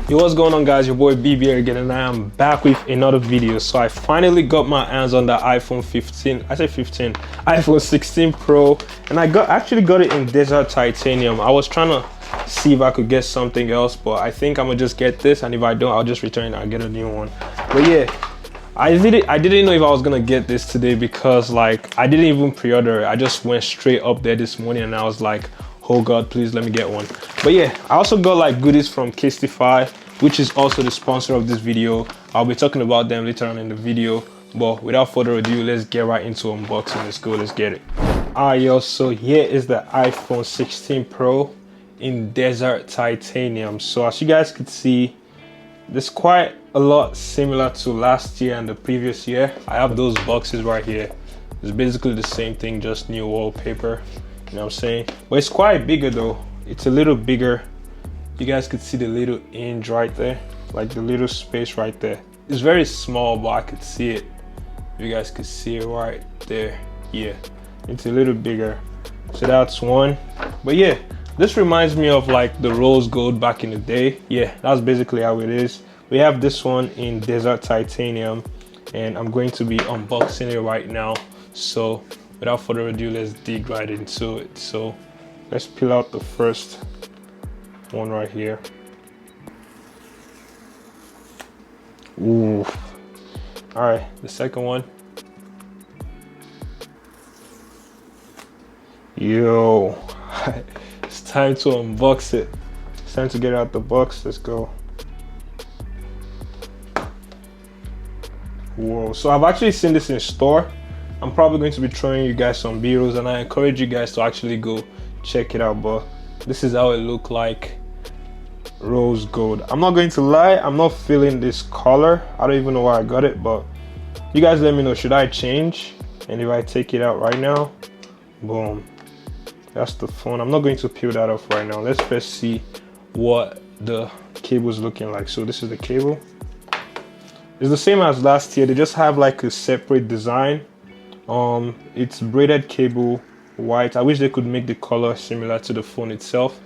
Yo, what's going on, guys? Your boy BB again, and I am back with another video. So I finally got my hands on the iPhone 15. I say 15, iPhone 16 Pro, and I actually got it in desert titanium. I was trying to see if I could get something else, but I think I'm gonna just get this, and if I don't, I'll just return it and get a new one. But yeah, I didn't know if I was gonna get this today because like I didn't even pre-order it. I just went straight up there this morning and I was like, oh god, please let me get one. But yeah, I also got like goodies from Casetify, which is also the sponsor of this video. I'll be talking about them later on in the video, but without further ado, let's get right into unboxing. Let's go, let's get it. Alright, yo, so here is the iPhone 16 Pro in desert titanium. So as you guys could see, this quite a lot similar to last year and the previous year. I have those boxes right here. It's basically the same thing, just new wallpaper. You know what I'm saying? But it's quite bigger though. It's a little bigger. You guys could see the little hinge right there, like the little space right there. It's very small, but I could see it. You guys could see it right there. Yeah, it's a little bigger. So that's one. But yeah, this reminds me of like the rose gold back in the day. Yeah, that's basically how it is. We have this one in desert titanium, and I'm going to be unboxing it right now. So without further ado, let's dig right into it. So let's peel out the first one right here. Ooh. All right, the second one. Yo, it's time to unbox it. It's time to get out the box. Let's go. Whoa, so I've actually seen this in store. I'm probably going to be showing you guys some B-rolls, and I encourage you guys to actually go check it out. But this is how it looked like, rose gold. I'm not going to lie, I'm not feeling this color. I don't even know why I got it, but you guys let me know, should I change? And if I take it out right now, boom, that's the phone. I'm not going to peel that off right now. Let's first see what the cable is looking like. So this is the cable. It's the same as last year. They just have like a separate design. It's braided cable, white. I wish they could make the color similar to the phone itself,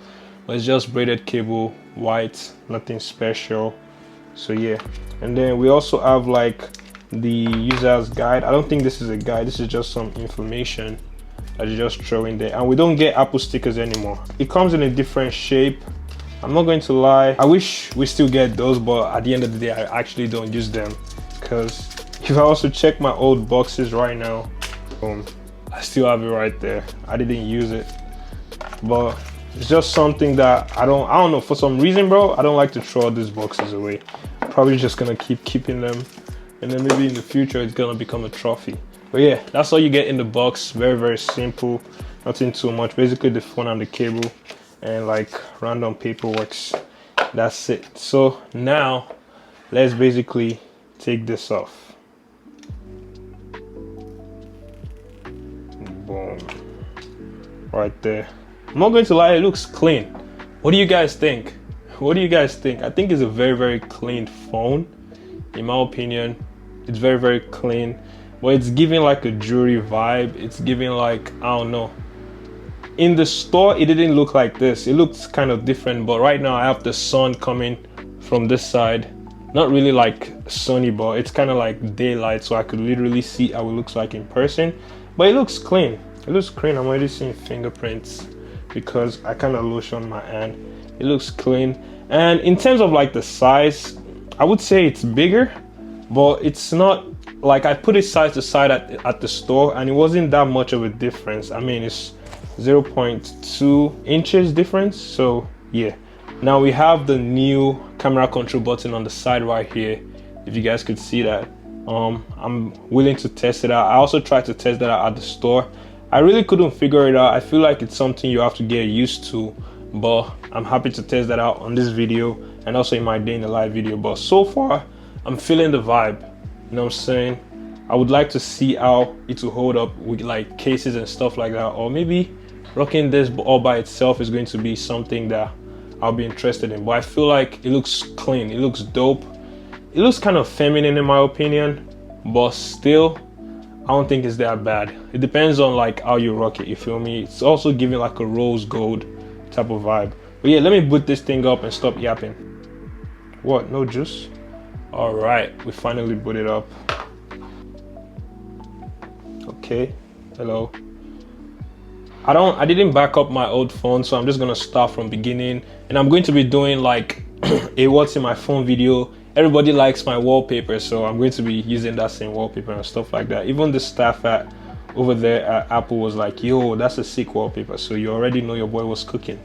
but it's just braided cable, white, nothing special. So yeah, and then we also have like the user's guide. I don't think this is a guide, this is just some information that you just throw in there. And we don't get Apple stickers anymore. It comes in a different shape. I'm not going to lie, I wish we still get those, but at the end of the day, I actually don't use them. Because if I also check my old boxes right now, I still have it right there. I didn't use it, but it's just something that I don't know, for some reason, bro, I don't like to throw these boxes away. I'm probably just gonna keep keeping them, and then maybe in the future it's gonna become a trophy. But yeah, that's all you get in the box. Very, very simple, nothing too much. Basically the phone and the cable and like random paperwork. That's it. So now let's basically take this off. Boom, right there. I'm not going to lie, it looks clean. What do you guys think? What do you guys think? I think it's a very, very clean phone. In my opinion, it's very, very clean. But it's giving like a jewelry vibe. It's giving like, I don't know. In the store, it didn't look like this. It looks kind of different, but right now I have the sun coming from this side. Not really like sunny, but it's kind of like daylight, so I could literally see how it looks like in person. But it looks clean. It looks clean. I'm already seeing fingerprints because I kind of lotion my hand. It looks clean. And in terms of like the size, I would say it's bigger, but it's not like I put it side to side at the store, and it wasn't that much of a difference. I mean, it's 0.2 inches difference. So yeah, now we have the new camera control button on the side right here, if you guys could see that. I'm willing to test it out. I also tried to test that out at the store. I really couldn't figure it out. I feel like it's something you have to get used to, but I'm happy to test that out on this video and also in my day in the live video. But so far I'm feeling the vibe, you know what I'm saying? I would like to see how it will hold up with like cases and stuff like that, or maybe rocking this all by itself is going to be something that I'll be interested in. But I feel like it looks clean, it looks dope, it looks kind of feminine in my opinion, but still I don't think it's that bad. It depends on like how you rock it, you feel me? It's also giving like a rose gold type of vibe. But yeah, let me boot this thing up and stop yapping. What? No juice? All right, we finally booted up. Okay, hello. I didn't back up my old phone, so I'm just gonna start from beginning, and I'm going to be doing like a what's in my phone video. Everybody likes my wallpaper, so I'm going to be using that same wallpaper and stuff like that. Even the staff over there at Apple was like, yo, that's a sick wallpaper, so you already know your boy was cooking.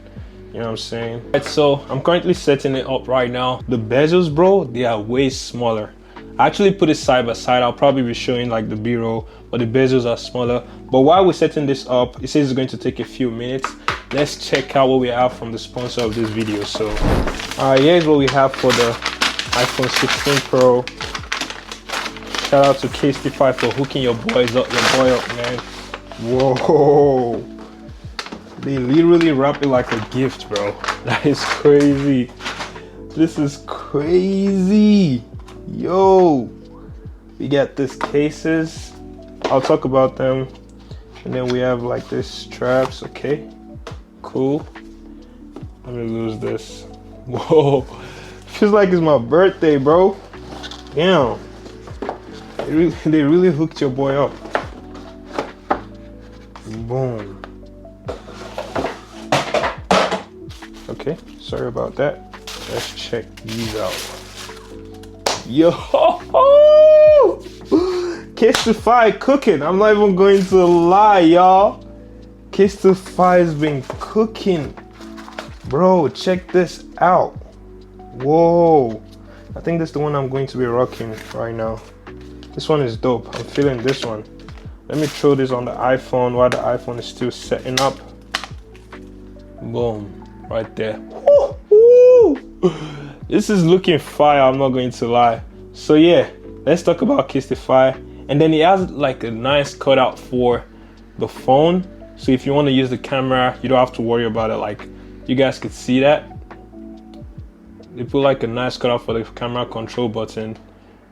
You know what I'm saying? Right, so I'm currently setting it up right now. The bezels, bro, they are way smaller. I actually put it side by side. I'll probably be showing like the B-roll, but the bezels are smaller. But while we're setting this up, it says it's going to take a few minutes. Let's check out what we have from the sponsor of this video. So here's what we have for the iPhone 16 Pro. Shout out to Castify for hooking your boy up, man. Whoa, they literally wrap it like a gift, bro. That is crazy. This is crazy. Yo, we got these cases. I'll talk about them. And then we have like this straps. Okay, cool. Let me lose this. Whoa, feels like it's my birthday, bro. Damn, they really hooked your boy up. Boom. Okay, sorry about that. Let's check these out. Yo, Castify cooking. I'm not even going to lie, y'all. Castify's been cooking. Bro, check this out. Whoa. I think that's the one I'm going to be rocking right now. This one is dope. I'm feeling this one. Let me throw this on the iPhone while the iPhone is still setting up. Boom. Right there. Woo! This is looking fire, I'm not going to lie. So yeah, let's talk about Castify. And then it has like a nice cutout for the phone. So if you want to use the camera, you don't have to worry about it. Like, you guys could see that. They put like a nice cutout for the camera control button.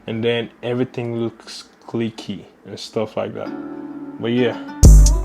And then everything looks clicky and stuff like that. But yeah.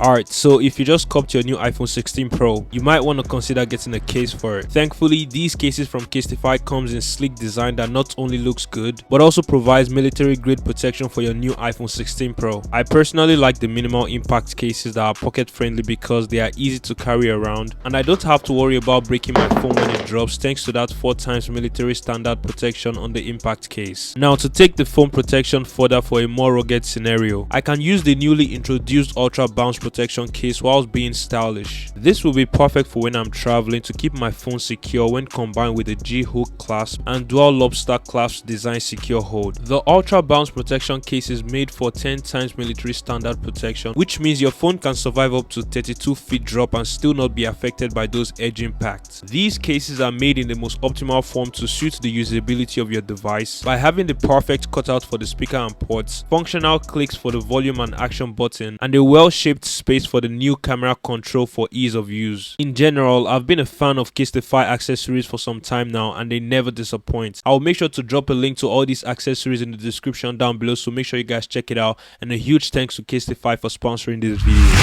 Alright, so if you just copped your new iPhone 16 Pro, you might want to consider getting a case for it. Thankfully, these cases from Castify comes in sleek design that not only looks good, but also provides military grade protection for your new iPhone 16 Pro. I personally like the minimal impact cases that are pocket friendly because they are easy to carry around, and I don't have to worry about breaking my phone when it drops thanks to that 4x military standard protection on the impact case. Now, to take the phone protection further for a more rugged scenario, I can use the newly introduced Ultra Bounce protection case whilst being stylish. This will be perfect for when I'm traveling to keep my phone secure when combined with the G-hook clasp and dual lobster clasp design secure hold. The Ultra Bounce protection case is made for 10x military standard protection, which means your phone can survive up to 32 feet drop and still not be affected by those edge impacts. These cases are made in the most optimal form to suit the usability of your device by having the perfect cutout for the speaker and ports, functional clicks for the volume and action button, and a well-shaped space for the new camera control for ease of use. In general, I've been a fan of Castify accessories for some time now and they never disappoint. I'll make sure to drop a link to all these accessories in the description down below, so make sure you guys check it out, and a huge thanks to Castify for sponsoring this video.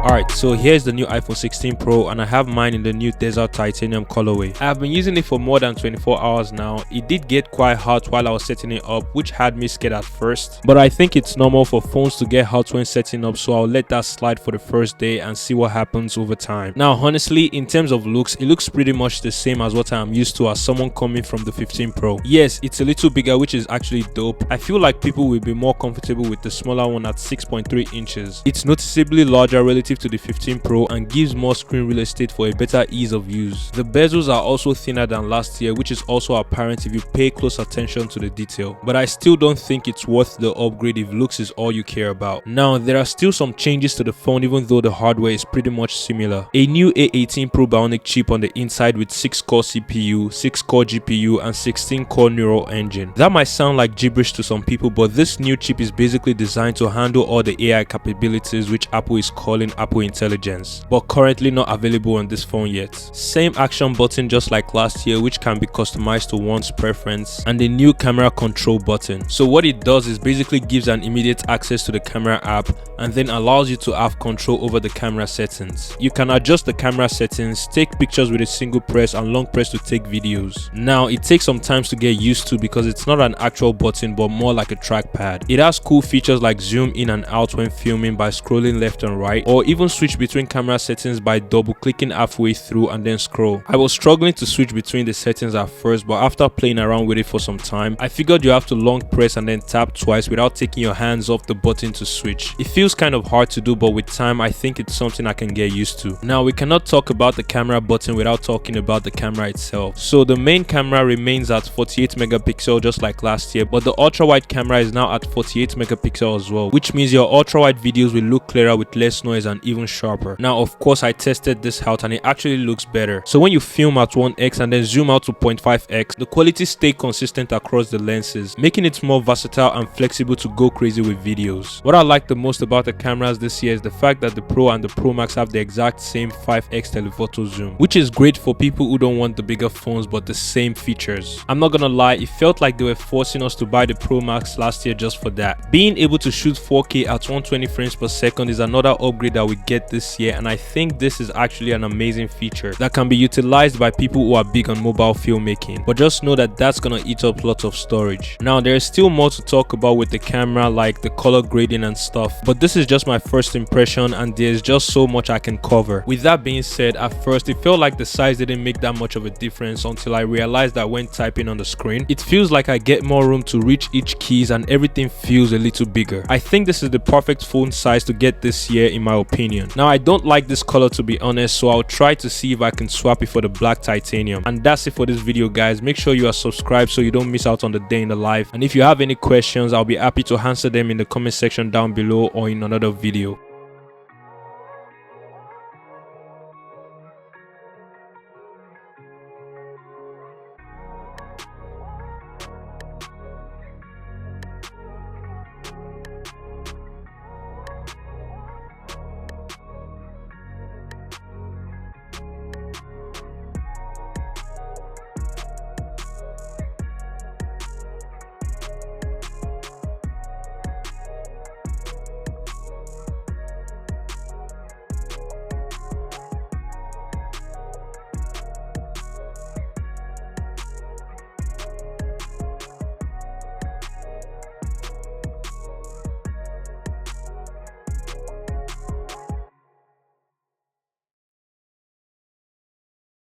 Alright, so here's the new iPhone 16 Pro and I have mine in the new Desert Titanium colorway. I have been using it for more than 24 hours now. It did get quite hot while I was setting it up, which had me scared at first, but I think it's normal for phones to get hot when setting up, so I'll let that slide for the first day and see what happens over time. Now honestly, in terms of looks, it looks pretty much the same as what I'm used to as someone coming from the 15 Pro. Yes, it's a little bigger, which is actually dope. I feel like people will be more comfortable with the smaller one at 6.3 inches. It's noticeably larger relative to the 15 Pro and gives more screen real estate for a better ease of use. The bezels are also thinner than last year, which is also apparent if you pay close attention to the detail, but I still don't think it's worth the upgrade if looks is all you care about. Now, there are still some changes to the phone even though the hardware is pretty much similar. A new A18 Pro Bionic chip on the inside with 6-core CPU, 6-core GPU and 16-core neural engine. That might sound like gibberish to some people, but this new chip is basically designed to handle all the AI capabilities which Apple is calling Apple Intelligence, but currently not available on this phone yet. Same action button just like last year, which can be customized to one's preference, and a new camera control button. So what it does is basically gives an immediate access to the camera app and then allows you to have control over the camera settings. You can adjust the camera settings, take pictures with a single press and long press to take videos. Now it takes some time to get used to because it's not an actual button but more like a trackpad. It has cool features like zoom in and out when filming by scrolling left and right, or even switch between camera settings by double clicking halfway through and then scroll. I was struggling to switch between the settings at first, but after playing around with it for some time, I figured you have to long press and then tap twice without taking your hands off the button to switch. It feels kind of hard to do, but with time I think it's something I can get used to. Now we cannot talk about the camera button without talking about the camera itself. So the main camera remains at 48 megapixel just like last year, but the ultra wide camera is now at 48 megapixel as well, which means your ultra wide videos will look clearer with less noise and even sharper. Now of course I tested this out and it actually looks better. So when you film at 1x and then zoom out to 0.5x, the quality stays consistent across the lenses, making it more versatile and flexible to go crazy with videos. What I like the most about the cameras this year is the fact that the Pro and the Pro Max have the exact same 5x telephoto zoom, which is great for people who don't want the bigger phones but the same features. I'm not gonna lie, it felt like they were forcing us to buy the Pro Max last year just for that. Being able to shoot 4K at 120 frames per second is another upgrade that we get this year, and I think this is actually an amazing feature that can be utilized by people who are big on mobile filmmaking, but just know that that's gonna eat up lots of storage. Now there is still more to talk about with the camera, like the color grading and stuff, but this is just my first impression and there's just so much I can cover. With that being said, at first it felt like the size didn't make that much of a difference until I realized that when typing on the screen, it feels like I get more room to reach each keys and everything feels a little bigger. I think this is the perfect phone size to get this year in my opinion. Now I don't like this color to be honest, so I'll try to see if I can swap it for the black titanium. And that's it for this video guys. Make sure you are subscribed so you don't miss out on the day in the life, and if you have any questions I'll be happy to answer them in the comment section down below or in another video.